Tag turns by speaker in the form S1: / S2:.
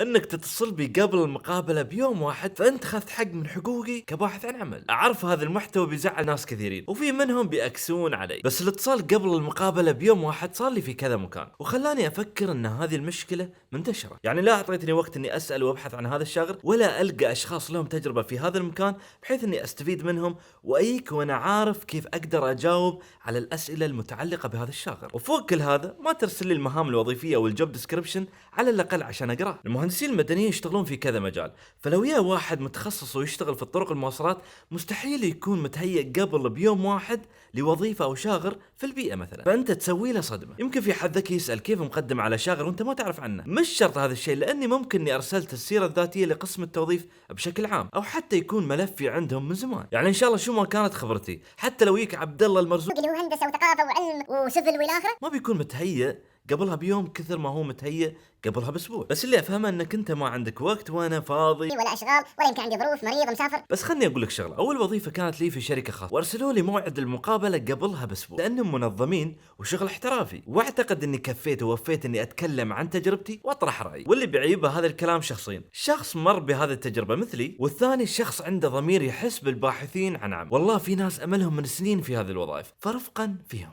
S1: انك تتصل بي قبل المقابلة بيوم واحد، فانت خذت حق من حقوقي كباحث عن عمل. اعرف هذا المحتوى بيزعل ناس كثيرين، وفي منهم بيأكسون علي، بس الاتصال قبل المقابلة بيوم واحد صار لي في كذا مكان، وخلاني افكر ان هذه المشكلة منتشرة. يعني لا اعطيتني وقت اني اسأل وابحث عن هذا الشاغر، ولا القى اشخاص لهم تجربة في هذا المكان بحيث اني استفيد منهم وايك وانا عارف كيف اقدر اجاوب على الاسئلة المتعلقة بهذا الشاغر. وفوق كل هذا ما ترسل لي المهام الوظيفية والجوب ديسكريبشن على الاقل عشان اقراه. المهندسين المدنيين يشتغلون في كذا مجال، فلو يا واحد متخصص ويشتغل في الطرق المواصلات مستحيل يكون متهيئ قبل بيوم واحد لوظيفة او شاغر في البيئة مثلا، فانت تسوي له صدمة. يمكن في حد ذكي يسأل كيف مقدم على شاغر وانت ما تعرف عنه. مش شرط هذا الشيء، لاني ممكن اني ارسلت السيرة الذاتية لقسم التوظيف بشكل عام، او حتى يكون ملفي عندهم من زمان. يعني ان شاء الله شو ما كانت خبرتي، حتى لو يك عبد الله المرزوق
S2: اللي هو هندسه وثقافه وعلم وسفل والى اخره،
S1: ما بيكون متهيئ قبلها بيوم كثر ما هو متهيئ قبلها باسبوع. بس اللي افهمه انك انت ما عندك وقت وانا فاضي
S2: ولا اشغال، ولا يمكن عندي ظروف، مريض، مسافر.
S1: بس خلني اقول لك شغله. اول وظيفه كانت لي في شركه خاصه، وارسلوا لي موعد المقابله قبلها باسبوع لانهم منظمين وشغل احترافي، واعتقد اني كفيت ووفيت اني اتكلم عن تجربتي واطرح رايي. واللي بعيبه هذا الكلام شخصين: شخص مر بهذه التجربه مثلي، والثاني شخص عنده ضمير يحس بالباحثين عن عمل. والله في ناس املهم من سنين في هذه الوظائف، فرفقا فيهم.